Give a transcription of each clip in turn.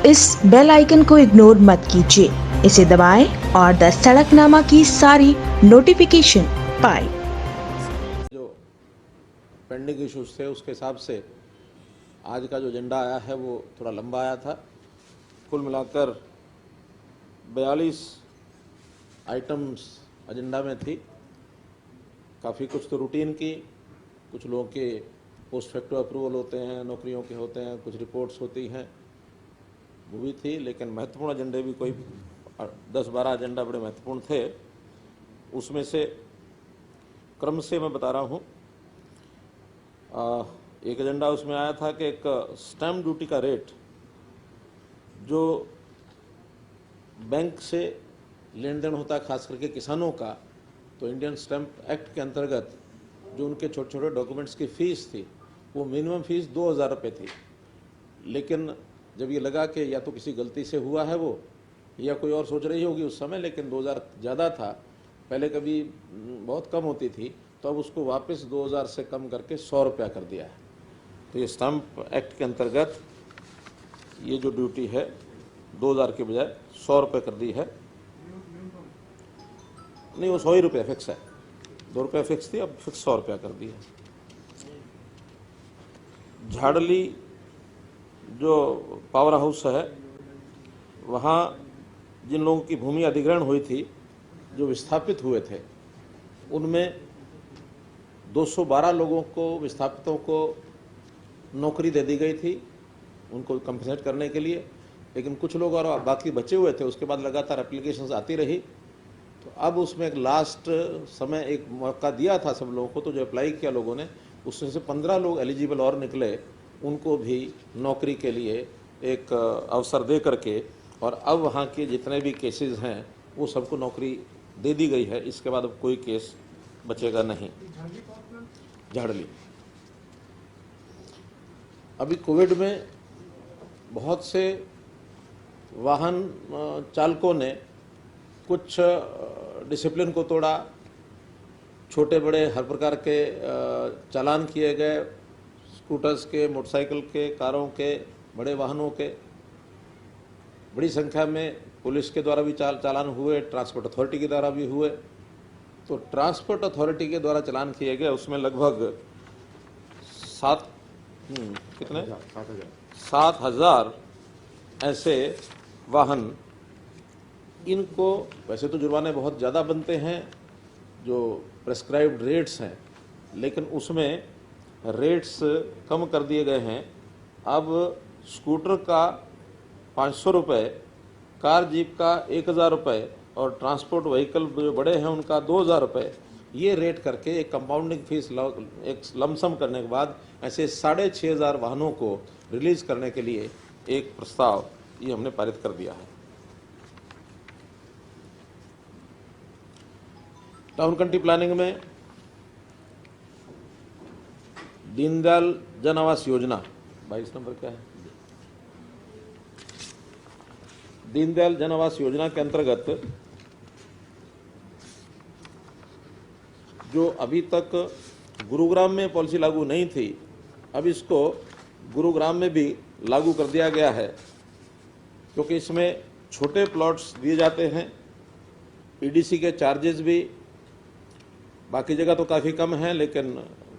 इस bell icon को ignore मत कीजिए, इसे दबाएं और द सड़कनामा की सारी नोटिफिकेशन पाएं। जो पेंडिंग इश्यूज थे उसके हिसाब से आज का जो एजेंडा आया है वो थोड़ा लंबा आया था। कुल मिलाकर 42 आइटम्स एजेंडा में थी। काफ़ी कुछ तो रूटीन की, कुछ लोगों के पोस्ट फैक्टो अप्रूवल होते हैं, नौकरियों के होते हैं, कुछ रिपोर्ट्स होती हैं, वो भी थी। लेकिन महत्वपूर्ण एजेंडे भी कोई 10-12 एजेंडा बड़े महत्वपूर्ण थे। उसमें से क्रम से मैं बता रहा हूँ। एक एजेंडा उसमें आया था कि एक स्टैम्प ड्यूटी का रेट जो बैंक से लेन देन होता है, खास करके किसानों का, तो इंडियन स्टैम्प एक्ट के अंतर्गत जो उनके छोटे छोटे डॉक्यूमेंट्स की फ़ीस थी वो मिनिमम फ़ीस 2000 रुपये थी। लेकिन जब ये लगा कि या तो किसी गलती से हुआ है वो, या कोई और सोच रही होगी उस समय, लेकिन 2000 ज़्यादा था, पहले कभी बहुत कम होती थी, तो अब उसको वापस 2000 से कम करके 100 रुपया कर दिया है। तो ये स्टैम्प एक्ट के अंतर्गत ये जो ड्यूटी है 2000 के बजाय 100 रुपये कर दी है। नहीं, वो 100 ही रुपये फिक्स है, 2 रुपये फिक्स थी, अब फिक्स 100 रुपया कर दी है। झाड़ली जो पावर हाउस है, वहाँ जिन लोगों की भूमि अधिग्रहण हुई थी, जो विस्थापित हुए थे, उनमें 212 लोगों को, विस्थापितों को नौकरी दे दी गई थी उनको कंपनसेट करने के लिए। लेकिन कुछ लोग और बाकी बचे हुए थे, उसके बाद लगातार एप्लीकेशंस आती रही। तो अब उसमें एक लास्ट समय एक मौका दिया था सब लोगों को, तो जो अप्लाई किया लोगों ने, उसमें से 15 लोग एलिजिबल और निकले, उनको भी नौकरी के लिए एक अवसर दे करके, और अब वहाँ के जितने भी केसेस हैं वो सबको नौकरी दे दी गई है। इसके बाद अब कोई केस बचेगा नहीं। झाड़ली अभी कोविड में बहुत से वाहन चालकों ने कुछ डिसिप्लिन को तोड़ा, छोटे बड़े हर प्रकार के चालान किए गए, स्कूटर्स के, मोटरसाइकिल के, कारों के, बड़े वाहनों के। बड़ी संख्या में पुलिस के द्वारा भी चालान हुए, ट्रांसपोर्ट अथॉरिटी के द्वारा भी हुए। तो ट्रांसपोर्ट अथॉरिटी के द्वारा चालान किए गए उसमें लगभग 7,000 ऐसे वाहन। इनको वैसे तो जुर्माने बहुत ज़्यादा बनते हैं, जो प्रेस्क्राइब्ड रेट्स हैं, लेकिन उसमें रेट्स कम कर दिए गए हैं। अब स्कूटर का 500 रुपये, कार जीप का 1000 रुपये, और ट्रांसपोर्ट व्हीकल जो बड़े हैं उनका 2000 रुपये, ये रेट करके एक कंपाउंडिंग फीस एक लमसम करने के बाद ऐसे 6500 वाहनों को रिलीज करने के लिए एक प्रस्ताव ये हमने पारित कर दिया है। टाउन कंट्री प्लानिंग में दीनदयाल जन आवास योजना 22 नंबर क्या है, दीनदयाल जन आवास योजना के अंतर्गत जो अभी तक गुरुग्राम में पॉलिसी लागू नहीं थी, अब इसको गुरुग्राम में भी लागू कर दिया गया है, क्योंकि इसमें छोटे प्लॉट्स दिए जाते हैं। ईडीसी के चार्जेस भी बाकी जगह तो काफ़ी कम हैं, लेकिन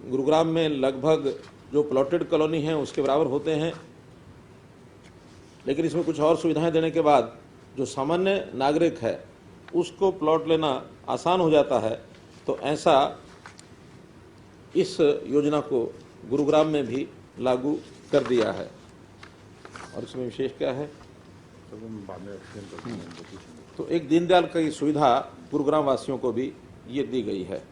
गुरुग्राम में लगभग जो प्लॉटेड कॉलोनी है उसके बराबर होते हैं। लेकिन इसमें कुछ और सुविधाएं देने के बाद जो सामान्य नागरिक है उसको प्लॉट लेना आसान हो जाता है। तो ऐसा इस योजना को गुरुग्राम में भी लागू कर दिया है। और इसमें विशेष क्या है, तो एक दीनदयाल की सुविधा गुरुग्राम वासियों को भी ये दी गई है।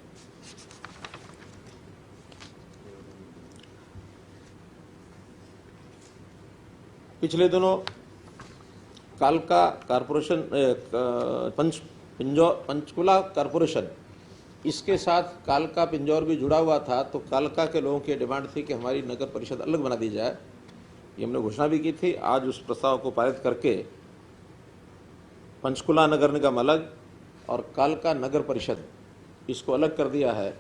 पिछले दिनों कालका कारपोरेशन, पंचकुला कारपोरेशन, इसके साथ कालका पिंजौर भी जुड़ा हुआ था। तो कालका के लोगों की डिमांड थी कि हमारी नगर परिषद अलग बना दी जाए। ये हमने घोषणा भी की थी। आज उस प्रस्ताव को पारित करके पंचकुला नगर निगम अलग और कालका नगर परिषद इसको अलग कर दिया है।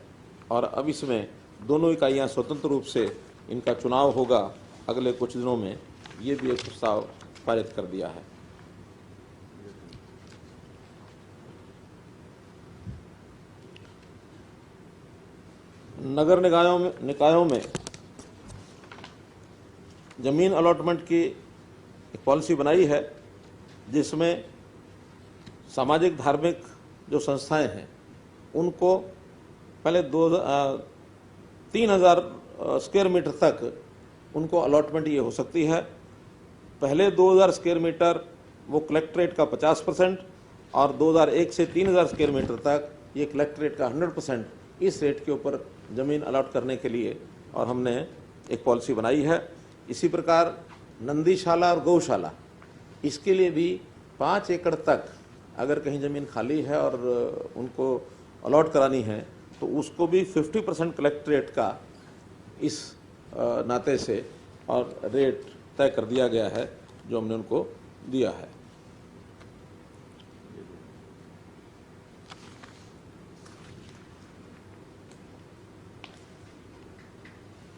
और अब इसमें दोनों इकाइयाँ स्वतंत्र रूप से इनका चुनाव होगा अगले कुछ दिनों में। ये भी एक प्रस्ताव पारित कर दिया है। नगर निकायों में जमीन अलॉटमेंट की एक पॉलिसी बनाई है, जिसमें सामाजिक धार्मिक जो संस्थाएं हैं उनको पहले 3,000 स्क्वायर मीटर तक उनको अलॉटमेंट ये हो सकती है। पहले 2,000 स्क्वायर मीटर वो कलेक्ट्रेट का 50% और 2001 से 3,000 स्क्वायर मीटर तक ये कलेक्ट्रेट का 100% इस रेट के ऊपर ज़मीन अलॉट करने के लिए और हमने एक पॉलिसी बनाई है। इसी प्रकार नंदीशाला और गौशाला, इसके लिए भी 5 एकड़ तक अगर कहीं ज़मीन खाली है और उनको अलॉट करानी है तो उसको भी 50% कलेक्ट्रेट का इस नाते से और रेट तय कर दिया गया है जो हमने उनको दिया है।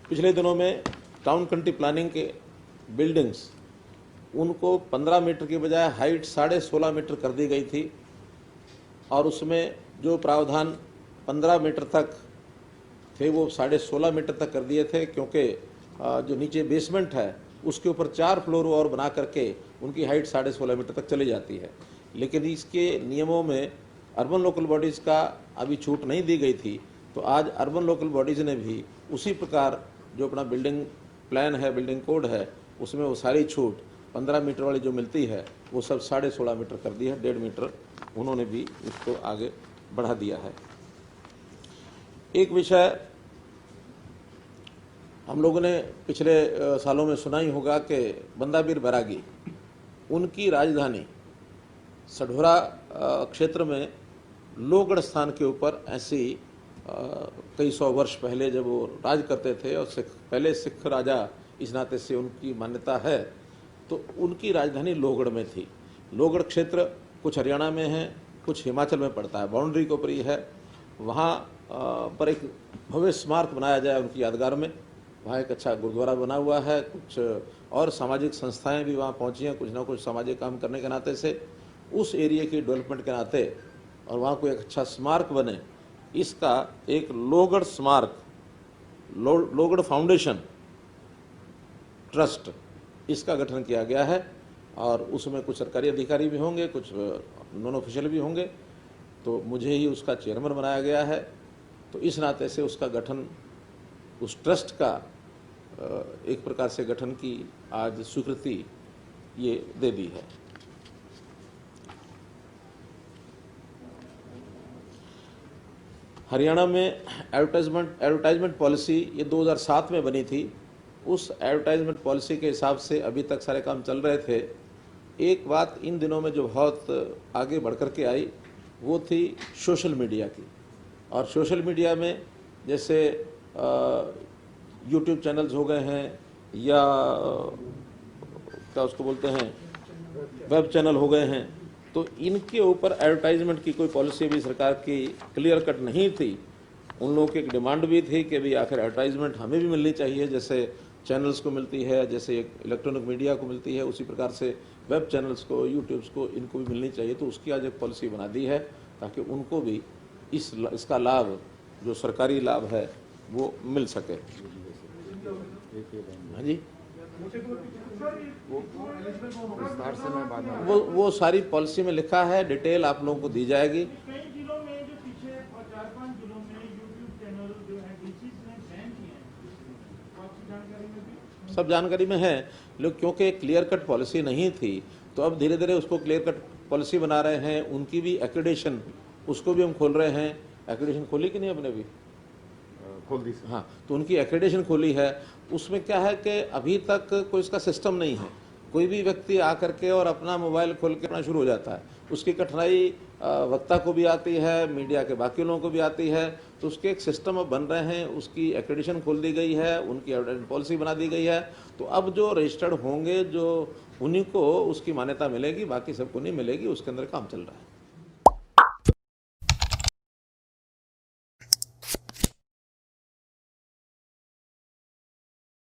पिछले दिनों में टाउन कंट्री प्लानिंग के बिल्डिंग्स उनको 15 मीटर के बजाय हाइट 16.5 मीटर कर दी गई थी और उसमें जो प्रावधान 15 मीटर तक थे वो 16.5 मीटर तक कर दिए थे, क्योंकि जो नीचे बेसमेंट है उसके ऊपर 4 फ्लोर और बना करके उनकी हाइट 16.5 मीटर तक चली जाती है। लेकिन इसके नियमों में अर्बन लोकल बॉडीज़ का अभी छूट नहीं दी गई थी, तो आज अर्बन लोकल बॉडीज़ ने भी उसी प्रकार जो अपना बिल्डिंग प्लान है, बिल्डिंग कोड है, उसमें वो सारी छूट 15 मीटर वाली जो मिलती है वो सब 16.5 मीटर कर दी है। 1.5 मीटर उन्होंने भी उसको आगे बढ़ा दिया है। एक विषय हम लोगों ने पिछले सालों में सुना ही होगा कि बंदाबीर बैरागी, उनकी राजधानी सढौरा क्षेत्र में लोहगढ़ स्थान के ऊपर ऐसी कई सौ वर्ष पहले जब वो राज करते थे और पहले सिख राजा इस नाते से उनकी मान्यता है, तो उनकी राजधानी लोहगढ़ में थी। लोहगढ़ क्षेत्र कुछ हरियाणा में है, कुछ हिमाचल में पड़ता है, बाउंड्री के ऊपर ही है। वहाँ पर एक भव्य स्मारक बनाया जाए उनकी यादगार में। वहाँ एक अच्छा गुरुद्वारा बना हुआ है, कुछ और सामाजिक संस्थाएं भी वहाँ पहुँची हैं, कुछ ना कुछ सामाजिक काम करने के नाते से, उस एरिया की डेवलपमेंट के नाते, और वहाँ कोई एक अच्छा स्मारक बने, इसका एक लोहगढ़ स्मारक, लोहगढ़ फाउंडेशन ट्रस्ट, इसका गठन किया गया है। और उसमें कुछ सरकारी अधिकारी भी होंगे, कुछ नॉन ऑफिशियल भी होंगे, तो मुझे ही उसका चेयरमैन बनाया गया है। तो इस नाते से उसका गठन, उस ट्रस्ट का एक प्रकार से गठन की आज स्वीकृति ये दे दी है। हरियाणा में एडवर्टाइजमेंट पॉलिसी ये 2007 में बनी थी। उस एडवर्टाइजमेंट पॉलिसी के हिसाब से अभी तक सारे काम चल रहे थे। एक बात इन दिनों में जो बहुत आगे बढ़ कर के आई वो थी सोशल मीडिया की। और सोशल मीडिया में जैसे यूट्यूब चैनल्स हो गए हैं या क्या उसको बोलते हैं वेब चैनल हो गए हैं, तो इनके ऊपर एडवर्टाइजमेंट की कोई पॉलिसी भी सरकार की क्लियर कट नहीं थी। उन लोगों की एक डिमांड भी थी कि भाई आखिर एडवर्टाइजमेंट हमें भी मिलनी चाहिए, जैसे चैनल्स को मिलती है, जैसे इलेक्ट्रॉनिक मीडिया को मिलती है, उसी प्रकार से वेब चैनल्स को, यूट्यूब्स को, इनको भी मिलनी चाहिए। तो उसकी आज एक पॉलिसी बना दी है ताकि उनको भी इसका लाभ, जो सरकारी लाभ है, वो मिल सके। हाँ जी, वो सारी पॉलिसी में लिखा है, डिटेल आप लोगों को दी जाएगी। कई जिलों में जो पीछे 4-5 जिलों में यूट्यूब चैनल जो है डीसी ने बैन किए हैं, आपकी जानकारी में भी सब जानकारी में है, लेकिन क्योंकि क्लियर कट पॉलिसी नहीं थी तो अब धीरे धीरे उसको क्लियर कट पॉलिसी बना रहे हैं। उनकी भी एक्रेडिशन, उसको भी हम खोल रहे हैं। एक्रेडिशन खोली कि नहीं अपने भी? खोल दी। हाँ, तो उनकी एक्रेडिशन खोली है। उसमें क्या है कि अभी तक कोई इसका सिस्टम नहीं है। कोई भी व्यक्ति आकर के और अपना मोबाइल खोल के अपना शुरू हो जाता है। उसकी कठिनाई वक्ता को भी आती है, मीडिया के बाकी लोगों को भी आती है। तो उसके एक सिस्टम अब बन रहे हैं, उसकी एक्रेडिशन खोल दी गई है, उनकी एडवर्टाइजमेंट पॉलिसी बना दी गई है। तो अब जो रजिस्टर्ड होंगे, जो उन्हीं को उसकी मान्यता मिलेगी, बाकी सबको नहीं मिलेगी। उसके अंदर काम चल रहा है।